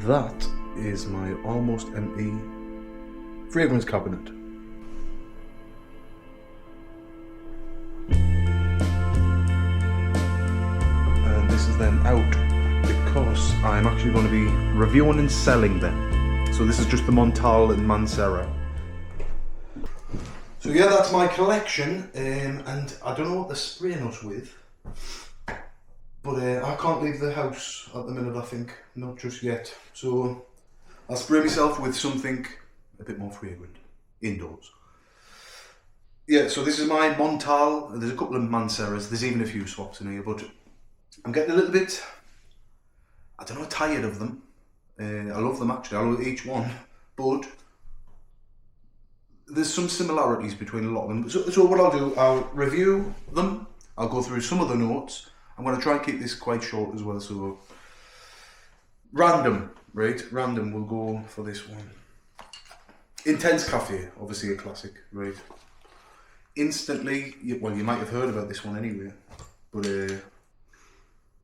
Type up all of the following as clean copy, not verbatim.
that is my almost empty fragrance cabinet. And this is then out because I'm actually going to be reviewing and selling them. So this is just the Montale and Mancera. So yeah, that's my collection, and I don't know what they're spraying us with, but I can't leave the house at the minute, I think, not just yet. So I'll spray myself with something a bit more fragrant, indoors. Yeah, so this is my Montale. There's a couple of Manceras, there's even a few swaps in here, but I'm getting a little bit, I don't know, tired of them. I love them actually, I love each one, but there's some similarities between a lot of them. So what I'll do, I'll review them, I'll go through some of the notes. I'm going to try and keep this quite short as well, so random, right? Random, we'll go for this one. Intense Cafe, obviously a classic, right? Instantly, well, you might have heard about this one anyway, but I'm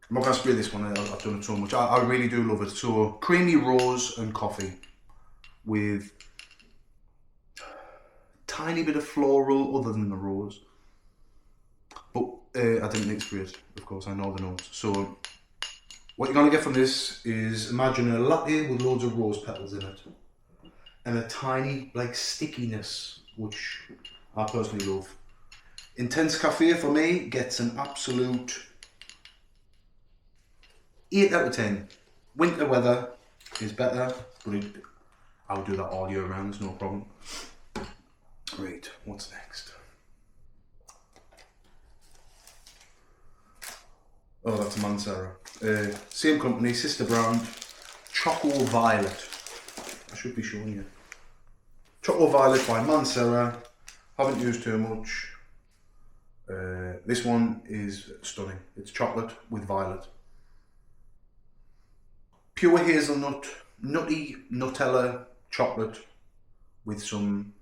not going to spray this one, I've done it so much. I really do love it. So creamy rose and coffee with tiny bit of floral other than the rose, but I didn't need to spray it, of course, I know the notes. So what you're going to get from this is, imagine a latte with loads of rose petals in it and a tiny like stickiness, which I personally love. Intense Cafe for me gets an absolute 8 out of 10. Winter weather is better, but I'll do that all year round, it's no problem. Right, what's next? Oh, that's a Mancera. Same company, sister brand, Choco Violet. I should be showing you. Choco Violet by Mancera. Haven't used too much. This one is stunning. It's chocolate with violet. Pure hazelnut, nutty Nutella chocolate with some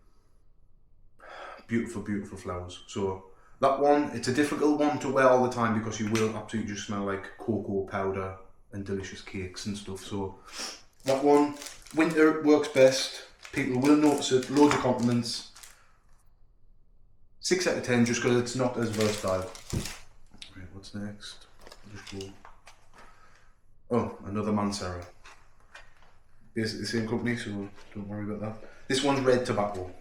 beautiful, beautiful flowers. So that one, it's a difficult one to wear all the time because you will absolutely just smell like cocoa powder and delicious cakes and stuff. So that one, winter works best. People will notice it, loads of compliments. 6 out of 10 just because it's not as versatile. Right, what's next? I'll just go. Oh, another Mancera. Basically the same company, so don't worry about that. This one's Red Tobacco.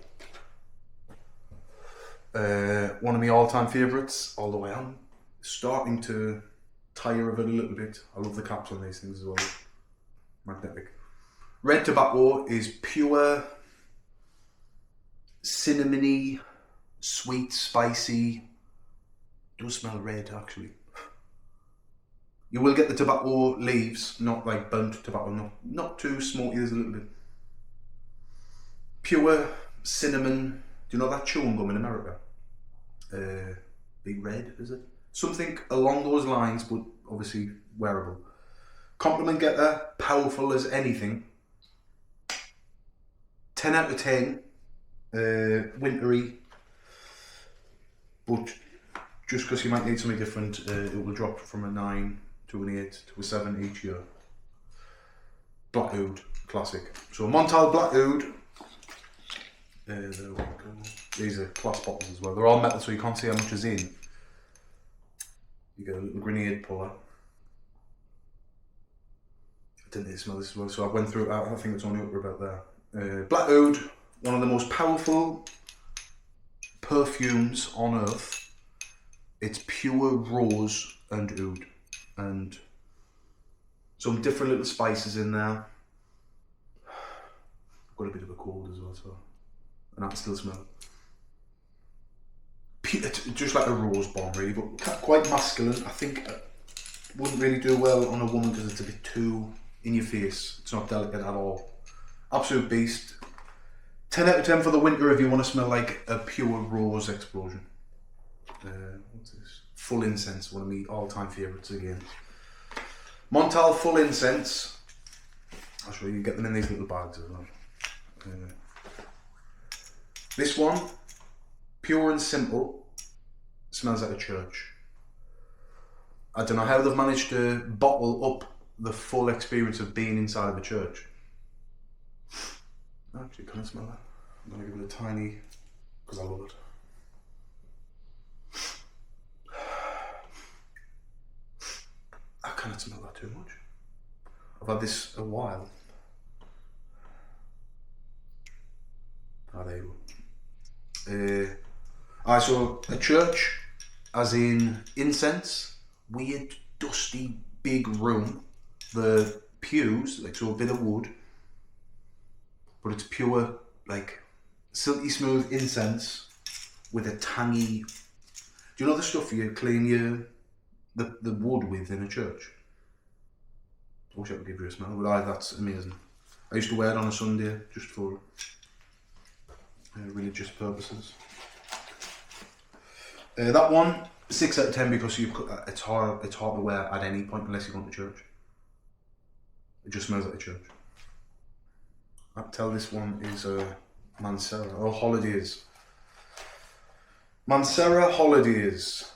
One of my all-time favourites, although I am starting to tire of it a little bit. I love the caps on these things as well. Magnetic. Red Tobacco is pure cinnamony, sweet, spicy. Does smell red actually. You will get the tobacco leaves, not like burnt tobacco, not too smoky, there's a little bit. Pure cinnamon. Do you know that chewing gum in America? Big Red, is it? Something along those lines, but obviously wearable. Compliment getter, powerful as anything. 10 out of 10. Wintry, but just because you might need something different, it will drop from a 9 to an 8 to a 7 each year. Black Oud, classic. So Montale Black Oud. There we go. These are glass bottles as well. They're all metal, so you can't see how much is in. You get a little grenade puller. I didn't need to smell this as well, so I went through it. I think it's only up to about there. Black Oud, one of the most powerful perfumes on earth. It's pure rose and oud, and some different little spices in there. I've got a bit of a cold as well, so. And I can still smell it. Just like a rose bomb really, but quite masculine. I think it wouldn't really do well on a woman because it's a bit too in your face. It's not delicate at all. Absolute beast. 10 out of 10 for the winter if you want to smell like a pure rose explosion. What's this? Full Incense, one of my all-time favourites again. Montale Full Incense. I'll show you, get them in these little bags as well. This one, pure and simple, smells like a church. I don't know how they've managed to bottle up the full experience of being inside of a church. Actually, can I smell that? I'm going to give it a tiny, because I love it. I cannot smell that too much. I've had this a while. Ah, there you go. So a church, as in incense, weird, dusty, big room. The pews, like, so a bit of wood, but it's pure, like, silky smooth incense with a tangy. Do you know the stuff you clean the wood with in a church? I wish I could give you a smell, but that's amazing. I used to wear it on a Sunday just for religious purposes. That one, 6 out of 10 because it's hard to wear at any point unless you're going to church. It just smells like a church. I can tell this one is Mancera or Holidays. Mancera Holidays.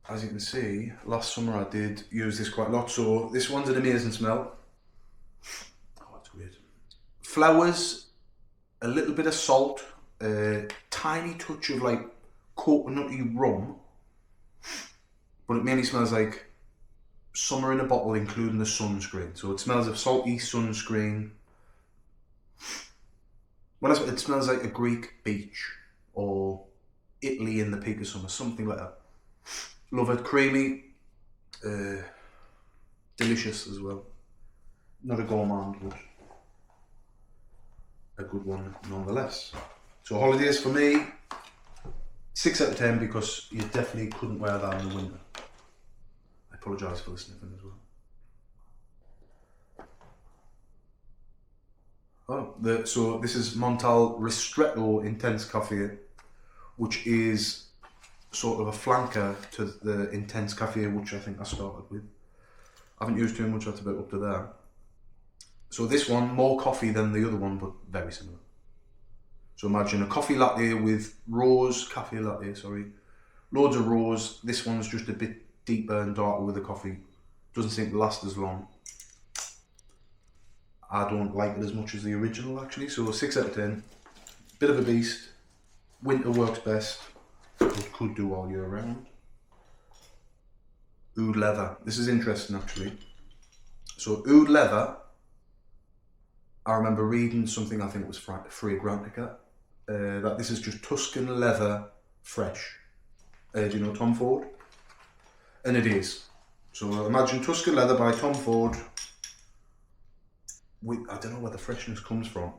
As you can see, last summer I did use this quite a lot. So this one's an amazing smell. Oh, it's weird. Flowers, a little bit of salt, a tiny touch of like coconutty rum, but it mainly smells like summer in a bottle, including the sunscreen. So it smells of salty sunscreen. It smells like a Greek beach or Italy in the peak of summer, something like that. Love it, creamy, delicious as well. Not a gourmand, but a good one nonetheless. So Holidays for me, 6 out of 10 because you definitely couldn't wear that in the winter. I apologise for the sniffing as well. So this is Montale Ristretto Intense Cafe, which is sort of a flanker to the Intense Cafe, which I think I started with. I haven't used too much, that's about up to there. So this one, more coffee than the other one, but very similar. So imagine a coffee latte with cafe latte, loads of rose. This one's just a bit deeper and darker with the coffee. Doesn't seem to last as long. I don't like it as much as the original actually, so 6 out of 10. Bit of a beast. Winter works best. Could do all year round. Oud leather. This is interesting actually. So oud leather, I remember reading something, I think it was Free Grantica, that this is just Tuscan leather fresh. Do you know Tom Ford? And it is. So imagine Tuscan leather by Tom Ford. I don't know where the freshness comes from.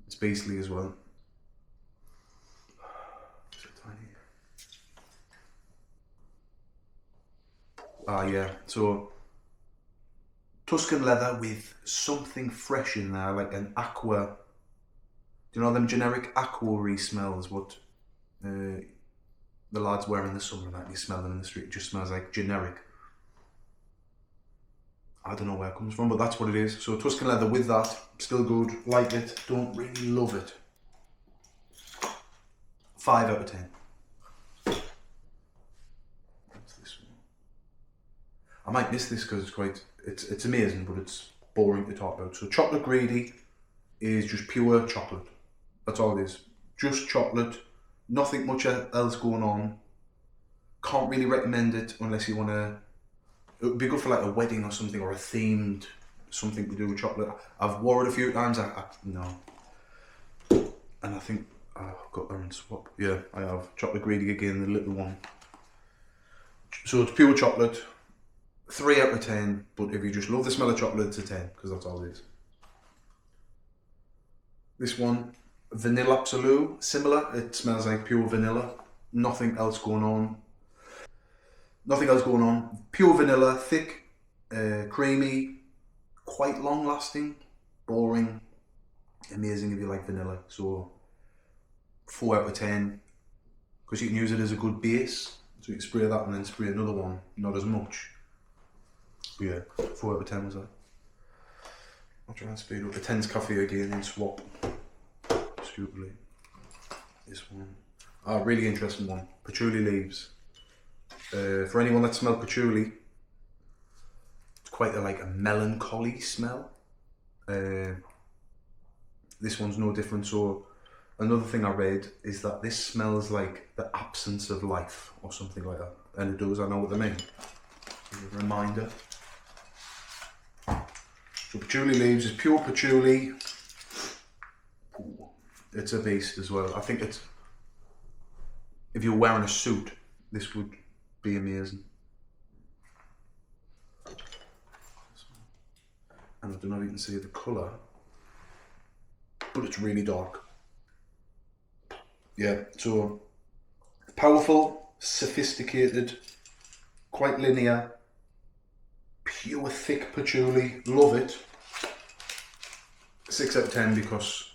It's beastly as well. Yeah, so Tuscan leather with something fresh in there, like an aqua. Do you know them generic aqua-y smells? What the lads wear in the summer, that you smell them in the street. It just smells like generic. I don't know where it comes from, but that's what it is. So Tuscan leather with that, still good, like it, don't really love it. 5 out of 10. What's this one? I might miss this because it's amazing, but it's boring to talk about. So Chocolate Greedy is just pure chocolate. That's all it is. Just chocolate, nothing much else going on. Can't really recommend it unless you want to. It would be good for like a wedding or something, or a themed something to do with chocolate. I've wore it a few times. No, and I think I've got them in swap. Yeah, I have Chocolate Greedy again, the little one. So it's pure chocolate. 3 out of 10. But if you just love the smell of chocolate, it's a 10 because that's all it is. This one, Vanilla Absolute, similar. It smells like pure vanilla. Nothing else going on. Pure vanilla, thick, creamy, quite long lasting, boring, amazing if you like vanilla. So 4 out of 10, because you can use it as a good base. So you can spray that and then spray another one, not as much. But yeah, 4 out of 10 was that. I'll try and speed up the Intense Cafe again and swap. Stupidly. This one. Really interesting one. Patchouli leaves. For anyone that smelled patchouli, it's quite a melancholy smell. This one's no different. So another thing I read is that this smells like the absence of life or something like that. And it does, I know what they mean. A reminder. So patchouli leaves is pure patchouli. Ooh, it's a beast as well. I think it's, if you're wearing a suit, this would be amazing. And I don't know if you can see the colour, but it's really dark. Yeah, so powerful, sophisticated, quite linear, pure thick patchouli. Love it. 6 out of 10 because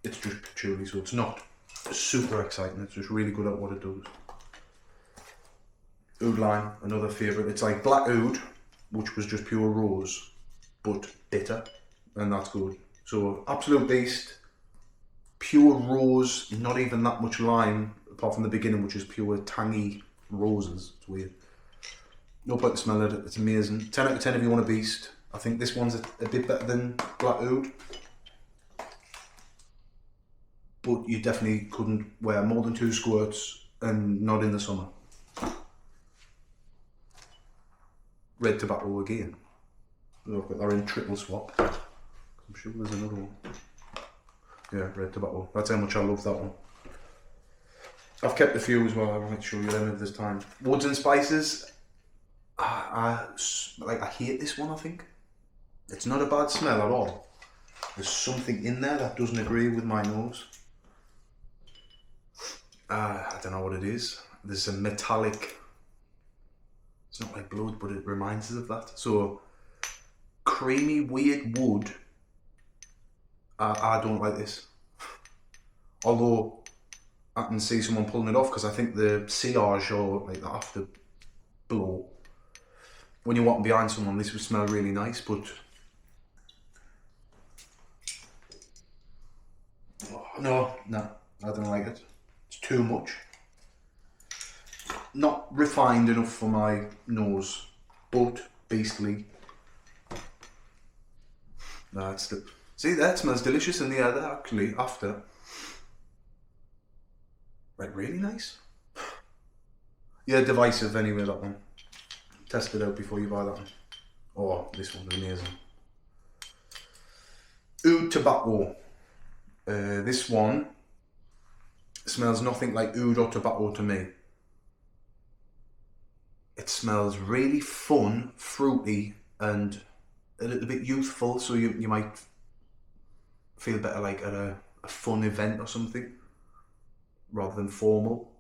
it's just patchouli, so it's not super exciting. It's just really good at what it does. Oud line, another favourite. It's like black oud, which was just pure rose, but bitter, and that's good. So absolute beast, pure rose, not even that much lime, apart from the beginning, which is pure tangy roses. It's weird. No point to smell it, it's amazing. 10 out of 10 if you want a beast. I think this one's a bit better than black oud, but you definitely couldn't wear more than 2 squirts, and not in the summer. Red tobacco again. They're in triple swap. I'm sure there's another one. Yeah, red tobacco. That's how much I love that one. I've kept a few as well. I won't show you them at this time. Woods and spices. I hate this one. I think it's not a bad smell at all. There's something in there that doesn't agree with my nose. I don't know what it is. There's a metallic. It's not like blood, but it reminds us of that. So creamy, weird wood. I don't like this. Although I can see someone pulling it off because I think the sillage or like the afterglow, when you're walking behind someone, this would smell really nice, but no, I don't like it. It's too much. Not refined enough for my nose, but beastly. No, it's the... See, that smells delicious in the air there, actually, after. Like, really nice. Yeah, divisive anyway, that one. Test it out before you buy that one. Oh, this one's amazing. Oud tobacco. This one smells nothing like oud or tobacco to me. It smells really fun, fruity, and a little bit youthful, so you might feel better like at a fun event or something, rather than formal.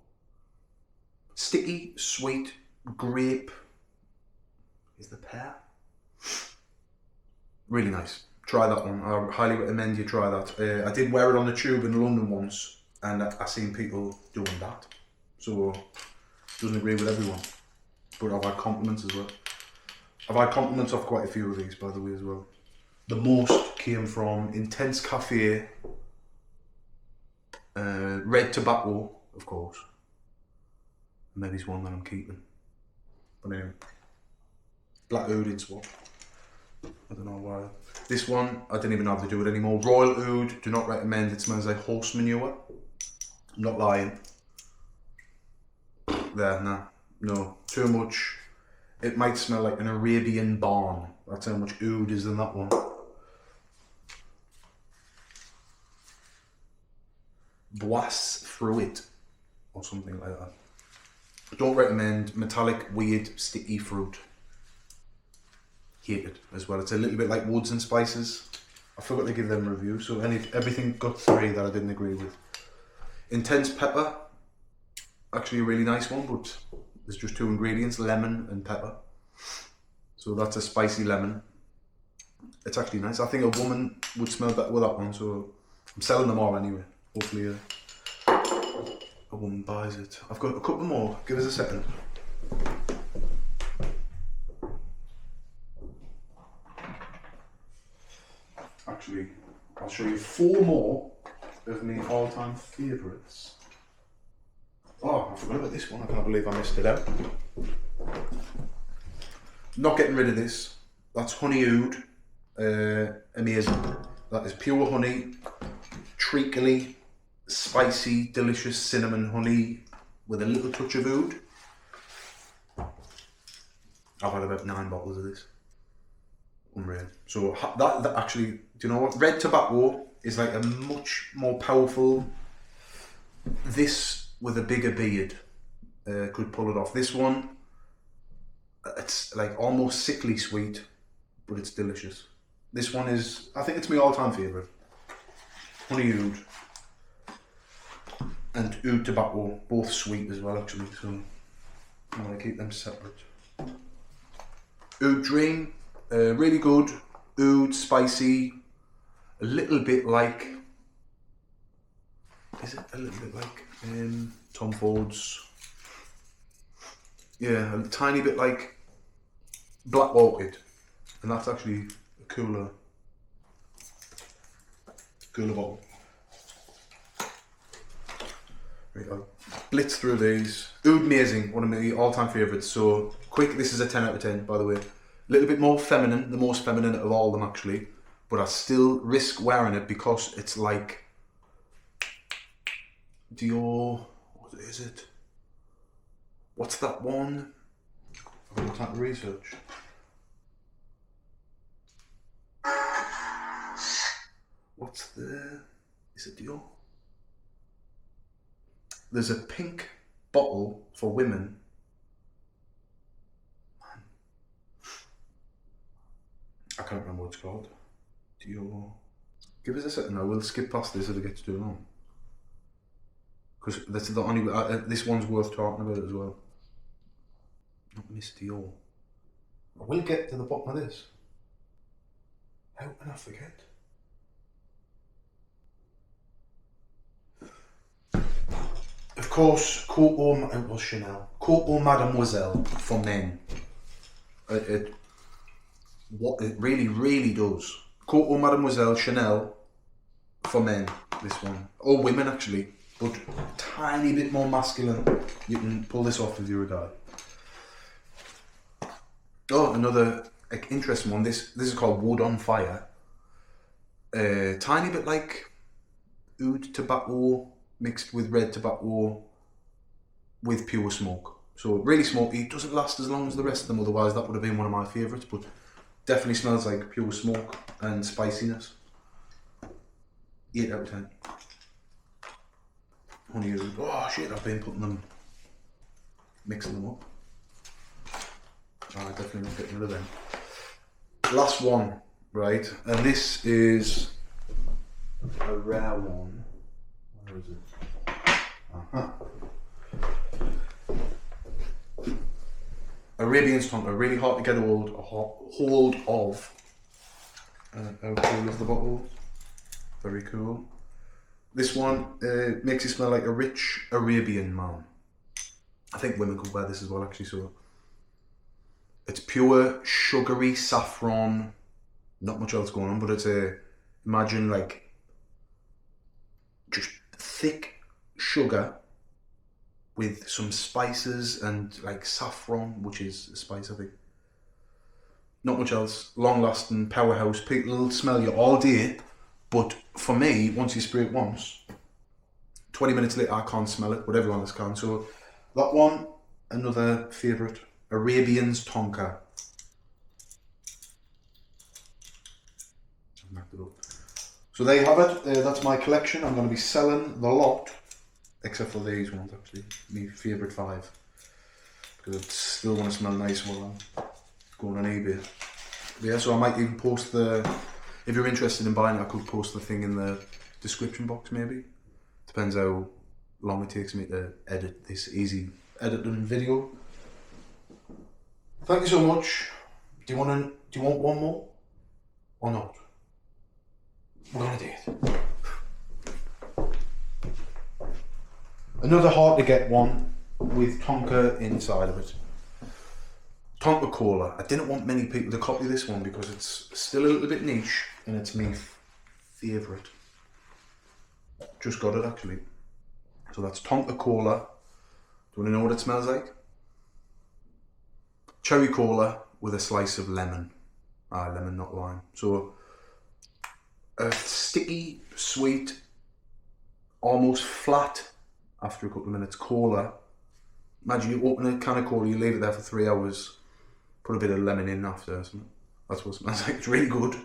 Sticky, sweet, grape is the pear. Really nice. Try that one. I highly recommend you try that. I did wear it on the tube in London once, and I seen people doing that. So, doesn't agree with everyone. But I've had compliments as well. I've had compliments off quite a few of these, by the way, as well. The most came from Intense Cafe, Red Tobacco, of course. Maybe it's one that I'm keeping. But anyway, Black Oud in swap. I don't know why. This one, I didn't even know how to do it anymore. Royal Oud, do not recommend. It smells like horse manure. I'm not lying. There, nah. No, too much. It might smell like an Arabian barn. That's how much oud is in that one. Bois fruit, or something like that. Don't recommend. Metallic, weird, sticky fruit. Hate it as well. It's a little bit like woods and spices. I forgot to give them a review, so everything got 3 that I didn't agree with. Intense pepper. Actually a really nice one, but there's just 2 ingredients, lemon and pepper. So that's a spicy lemon. It's actually nice. I think a woman would smell better with that one, so I'm selling them all anyway. Hopefully a woman buys it. I've got a couple more. Give us a second. Actually, I'll show you 4 more of my all-time favourites. Oh, I forgot about this one. I can't believe I missed it out. Not getting rid of this. That's honey oud. Amazing. That is pure honey, treacly, spicy, delicious cinnamon honey with a little touch of oud. I've had about 9 bottles of this. Unreal. So that actually, do you know what? Red tobacco is like a much more powerful. This with a bigger beard could pull it off. This one, it's like almost sickly sweet, but it's delicious. This one is, I think it's my all-time favourite. Honey oud and oud tobacco, both sweet as well actually, so I'm going to keep them separate. Oud dream, really good. Oud, spicy, a little bit like, is it a little bit like Tom Ford's? Yeah, a tiny bit like Black Orchid, and that's actually a cooler bottle. Right, I'll blitz through these. Oud amazing, one of my all-time favourites. So quick, this is a 10 out of 10 by the way. A little bit more feminine, the most feminine of all of them actually, but I still risk wearing it because it's like Dior, what is it? What's that one? I've got time to research. What's the, is it Dior? There's a pink bottle for women. I can't remember what it's called. Dior. Give us a second, I will skip past this if it gets too long. Because that's the only, this one's worth talking about as well. Not Miss Dior. I will get to the bottom of this. How can I forget? Of course, it was Chanel. Coco Mademoiselle for men. What it really, really does. Coco Mademoiselle Chanel for men, this one. Or women actually, but a tiny bit more masculine. You can pull this off if you're a guy. Oh, another interesting one. This is called Wood on Fire. Tiny bit like oud tobacco mixed with red tobacco with pure smoke. So really smoky. It doesn't last as long as the rest of them, otherwise that would have been one of my favourites, but definitely smells like pure smoke and spiciness. 8 out of 10. Honey oud. Oh shit, I've been putting them, mixing them up. Oh, definitely not getting rid of them. Last one, right? And this is a rare one. Where is it? Arabian Tonka, really hard to get hold of. How cool is the bottle? Very cool. This one makes you smell like a rich Arabian man. I think women could wear this as well actually, so. It's pure sugary saffron, not much else going on, but it's imagine like just thick sugar with some spices and like saffron, which is a spice I think. Not much else, long lasting, powerhouse, people will smell you all day, but for me, once you spray it once, 20 minutes later I can't smell it, but everyone else can. So that one, another favourite. Arabian's Tonka. So there you have it. That's my collection. I'm going to be selling the lot, except for these ones actually. My favourite 5, because I still want to smell nice while I'm going on eBay. But yeah, so I might even post the. If you're interested in buying it, I could post the thing in the description box maybe. Depends how long it takes me to edit this easy editing video. Thank you so much. Do you want one more? Or not? We're gonna do it. Another hard to get one with Tonka inside of it. Tonka Cola. I didn't want many people to copy this one because it's still a little bit niche and it's my favourite. Just got it actually. So that's Tonka Cola. Do you want to know what it smells like? Cherry cola, with a slice of lemon. Lemon, not lime. So a sticky, sweet, almost flat after a couple of minutes cola. Imagine you open a can of cola, you leave it there for 3 hours, put a bit of lemon in after. That's what it smells like. It's really good.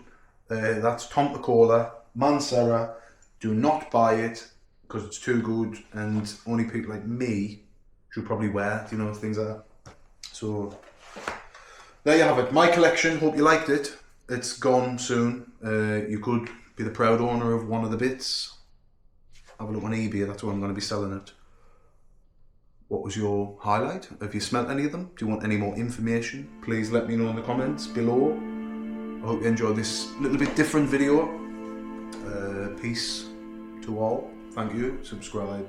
That's Tonka Cola, Mansera. Do not buy it because it's too good, and only people like me should probably wear it, you know, things like that. So there you have it. My collection. Hope you liked it. It's gone soon. You could be the proud owner of one of the bits. Have a look on eBay. That's where I'm going to be selling it. What was your highlight? Have you smelt any of them? Do you want any more information? Please let me know in the comments below. I hope you enjoyed this little bit different video. Peace to all. Thank you. Subscribe.